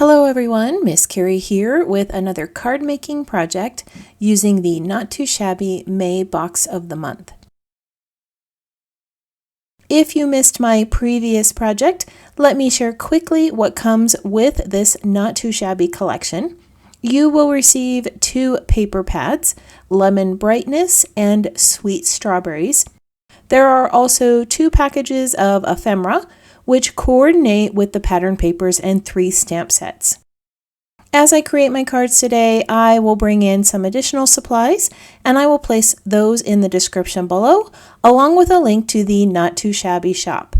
Hello everyone, Miss Carrie here with another card making project using the Not Too Shabby May Box of the Month. If you missed my previous project, let me share quickly what comes with this Not Too Shabby collection. You will receive 2 paper pads, Lemon Brightness and Sweet Strawberries. There are also 2 packages of ephemera, which coordinate with the pattern papers, and 3 stamp sets. As I create my cards today, I will bring in some additional supplies, and I will place those in the description below, along with a link to the Not Too Shabby shop.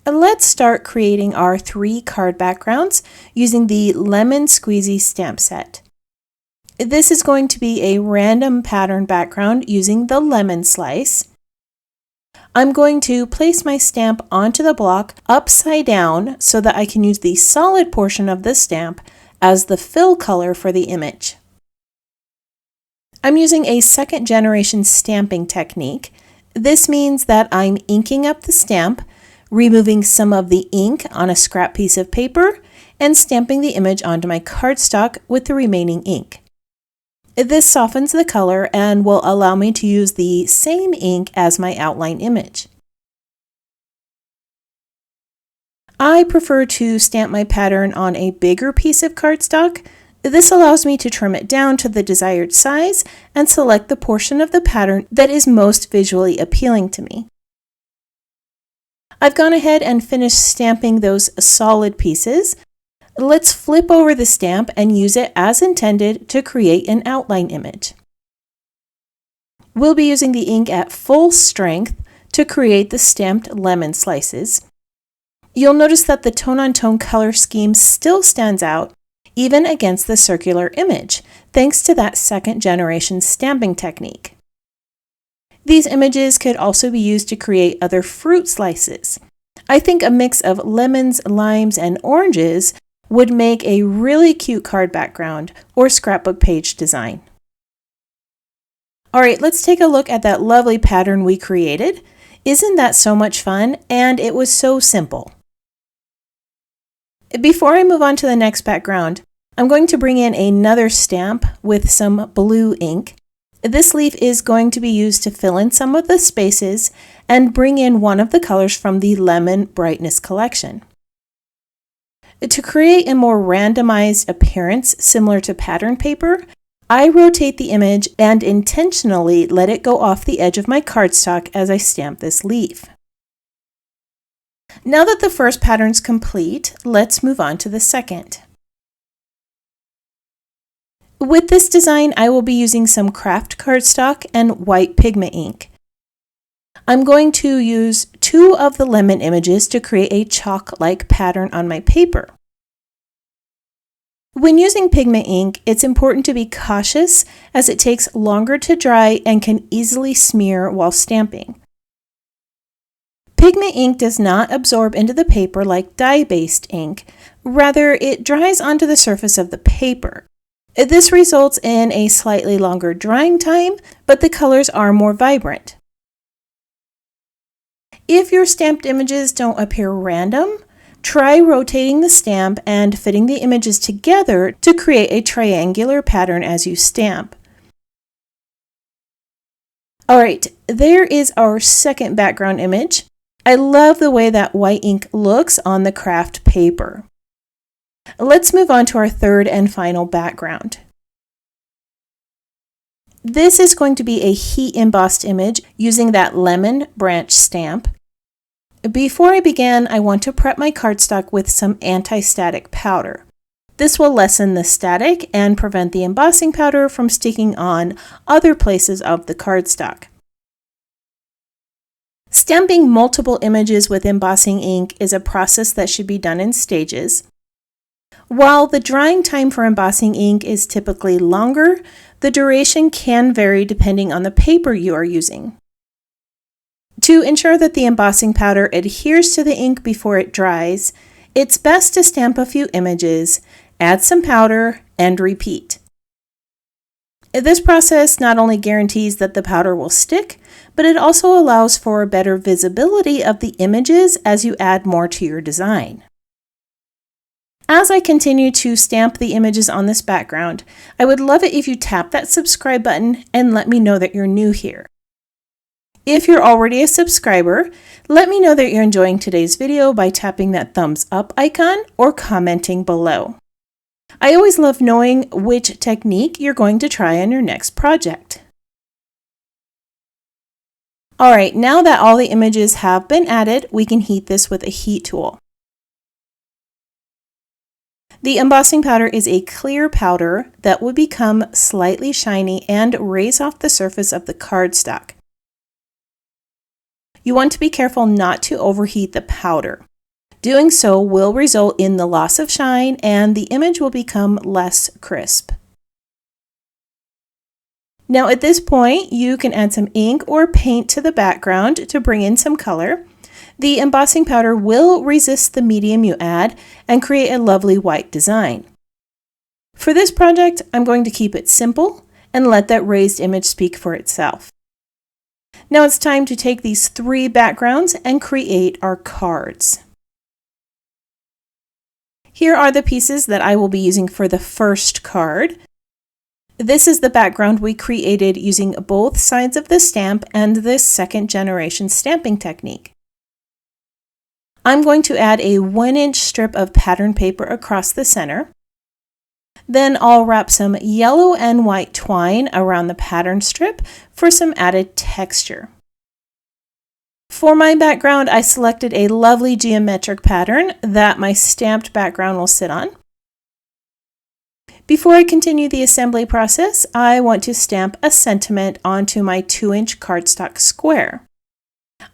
Let's start creating our 3 card backgrounds using the Lemon Squeezy stamp set. This is going to be a random pattern background using the lemon slice. I'm going to place my stamp onto the block upside down so that I can use the solid portion of the stamp as the fill color for the image. I'm using a second generation stamping technique. This means that I'm inking up the stamp, removing some of the ink on a scrap piece of paper, and stamping the image onto my cardstock with the remaining ink. This softens the color and will allow me to use the same ink as my outline image. I prefer to stamp my pattern on a bigger piece of cardstock. This allows me to trim it down to the desired size and select the portion of the pattern that is most visually appealing to me. I've gone ahead and finished stamping those solid pieces. Let's flip over the stamp and use it as intended to create an outline image. We'll be using the ink at full strength to create the stamped lemon slices. You'll notice that the tone-on-tone color scheme still stands out even against the circular image, thanks to that second generation stamping technique. These images could also be used to create other fruit slices. I think a mix of lemons, limes, and oranges would make a really cute card background or scrapbook page design. Alright, let's take a look at that lovely pattern we created. Isn't that so much fun? And it was so simple. Before I move on to the next background, I'm going to bring in another stamp with some blue ink. This leaf is going to be used to fill in some of the spaces and bring in one of the colors from the Lemon Brightness collection. To create a more randomized appearance similar to pattern paper, I rotate the image and intentionally let it go off the edge of my cardstock as I stamp this leaf. Now that the first pattern's complete, let's move on to the second. With this design, I will be using some craft cardstock and white pigment ink. I'm going to use 2 of the lemon images to create a chalk-like pattern on my paper. When using pigment ink, it's important to be cautious as it takes longer to dry and can easily smear while stamping. Pigment ink does not absorb into the paper like dye-based ink, rather it dries onto the surface of the paper. This results in a slightly longer drying time, but the colors are more vibrant. If your stamped images don't appear random, try rotating the stamp and fitting the images together to create a triangular pattern as you stamp. Alright, there is our second background image. I love the way that white ink looks on the craft paper. Let's move on to our third and final background. This is going to be a heat embossed image using that lemon branch stamp. Before I begin, I want to prep my cardstock with some anti-static powder. This will lessen the static and prevent the embossing powder from sticking on other places of the cardstock. Stamping multiple images with embossing ink is a process that should be done in stages. While the drying time for embossing ink is typically longer, the duration can vary depending on the paper you are using. To ensure that the embossing powder adheres to the ink before it dries, it's best to stamp a few images, add some powder, and repeat. This process not only guarantees that the powder will stick, but it also allows for better visibility of the images as you add more to your design. As I continue to stamp the images on this background, I would love it if you tap that subscribe button and let me know that you're new here. If you're already a subscriber, let me know that you're enjoying today's video by tapping that thumbs up icon or commenting below. I always love knowing which technique you're going to try on your next project. Alright, now that all the images have been added, we can heat this with a heat tool. The embossing powder is a clear powder that will become slightly shiny and raise off the surface of the cardstock. You want to be careful not to overheat the powder. Doing so will result in the loss of shine and the image will become less crisp. Now at this point, you can add some ink or paint to the background to bring in some color. The embossing powder will resist the medium you add and create a lovely white design. For this project, I'm going to keep it simple and let that raised image speak for itself. Now it's time to take these 3 backgrounds and create our cards. Here are the pieces that I will be using for the first card. This is the background we created using both sides of the stamp and this second generation stamping technique. I'm going to add a 1-inch strip of pattern paper across the center. Then I'll wrap some yellow and white twine around the pattern strip for some added texture. For my background, I selected a lovely geometric pattern that my stamped background will sit on. Before I continue the assembly process, I want to stamp a sentiment onto my 2-inch cardstock square.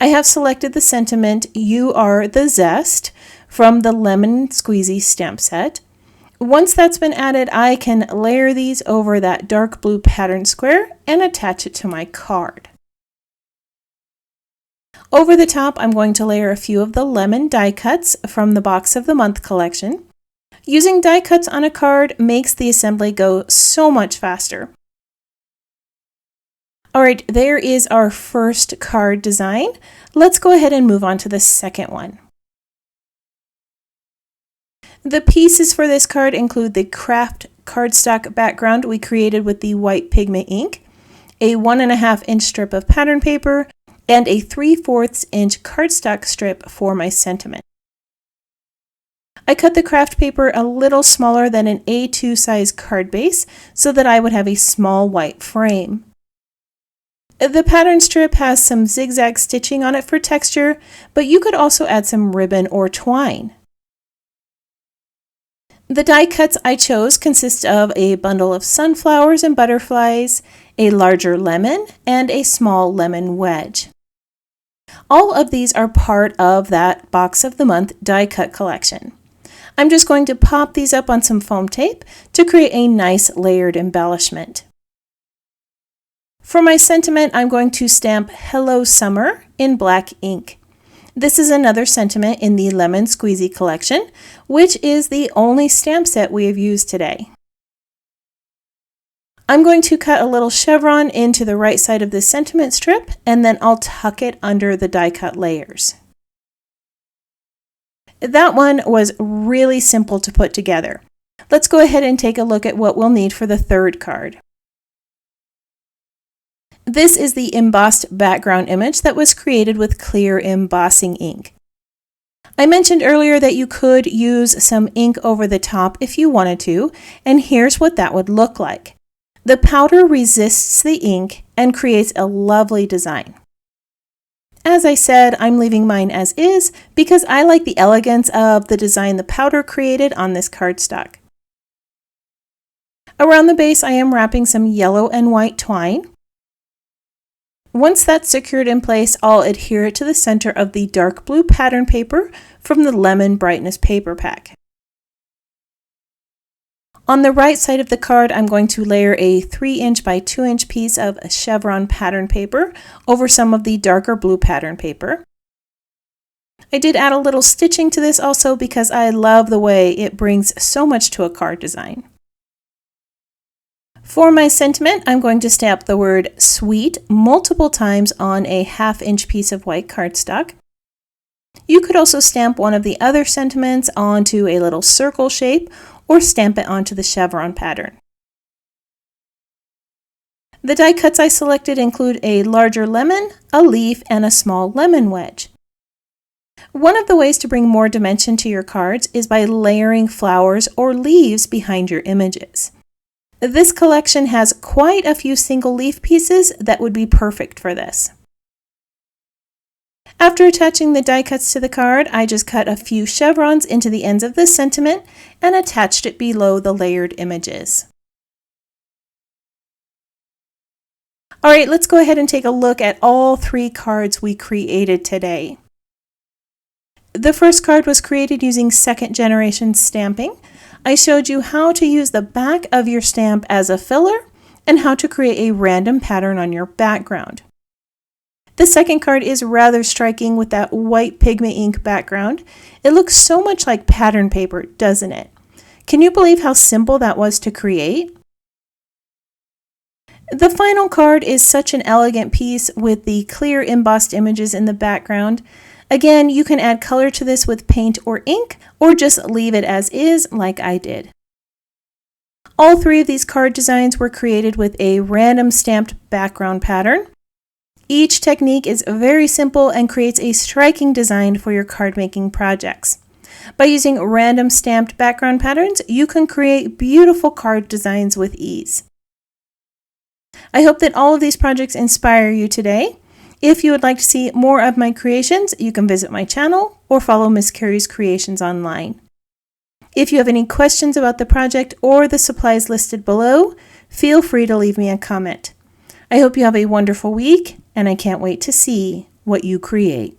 I have selected the sentiment, "You are the zest," from the Lemon Squeezy stamp set. Once that's been added, I can layer these over that dark blue pattern square and attach it to my card. Over the top, I'm going to layer a few of the lemon die cuts from the Box of the Month collection. Using die cuts on a card makes the assembly go so much faster. Alright, there is our first card design. Let's go ahead and move on to the second one. The pieces for this card include the craft cardstock background we created with the white pigment ink, a 1.5-inch strip of pattern paper, and a 3/4-inch cardstock strip for my sentiment. I cut the craft paper a little smaller than an A2 size card base so that I would have a small white frame. The pattern strip has some zigzag stitching on it for texture, but you could also add some ribbon or twine. The die cuts I chose consist of a bundle of sunflowers and butterflies, a larger lemon, and a small lemon wedge. All of these are part of that Box of the Month die cut collection. I'm just going to pop these up on some foam tape to create a nice layered embellishment. For my sentiment, I'm going to stamp "Hello Summer" in black ink. This is another sentiment in the Lemon Squeezy collection, which is the only stamp set we have used today. I'm going to cut a little chevron into the right side of this sentiment strip, and then I'll tuck it under the die cut layers. That one was really simple to put together. Let's go ahead and take a look at what we'll need for the third card. This is the embossed background image that was created with clear embossing ink. I mentioned earlier that you could use some ink over the top if you wanted to, and here's what that would look like. The powder resists the ink and creates a lovely design. As I said, I'm leaving mine as is because I like the elegance of the design the powder created on this cardstock. Around the base, I am wrapping some yellow and white twine. Once that's secured in place, I'll adhere it to the center of the dark blue pattern paper from the Lemon Brightness paper pack. On the right side of the card, I'm going to layer a 3-inch by 2-inch piece of chevron pattern paper over some of the darker blue pattern paper. I did add a little stitching to this also because I love the way it brings so much to a card design. For my sentiment, I'm going to stamp the word "sweet" multiple times on a 1/2-inch piece of white cardstock. You could also stamp one of the other sentiments onto a little circle shape or stamp it onto the chevron pattern. The die cuts I selected include a larger lemon, a leaf, and a small lemon wedge. One of the ways to bring more dimension to your cards is by layering flowers or leaves behind your images. This collection has quite a few single leaf pieces that would be perfect for this. After attaching the die cuts to the card, I just cut a few chevrons into the ends of the sentiment and attached it below the layered images. Alright, let's go ahead and take a look at all 3 cards we created today. The first card was created using second generation stamping. I showed you how to use the back of your stamp as a filler and how to create a random pattern on your background. The second card is rather striking with that white pigment ink background. It looks so much like pattern paper, doesn't it? Can you believe how simple that was to create? The final card is such an elegant piece with the clear embossed images in the background. Again, you can add color to this with paint or ink, or just leave it as is like I did. All 3 of these card designs were created with a random stamped background pattern. Each technique is very simple and creates a striking design for your card making projects. By using random stamped background patterns, you can create beautiful card designs with ease. I hope that all of these projects inspire you today. If you would like to see more of my creations, you can visit my channel or follow Miss Carrie's Creations online. If you have any questions about the project or the supplies listed below, feel free to leave me a comment. I hope you have a wonderful week, and I can't wait to see what you create.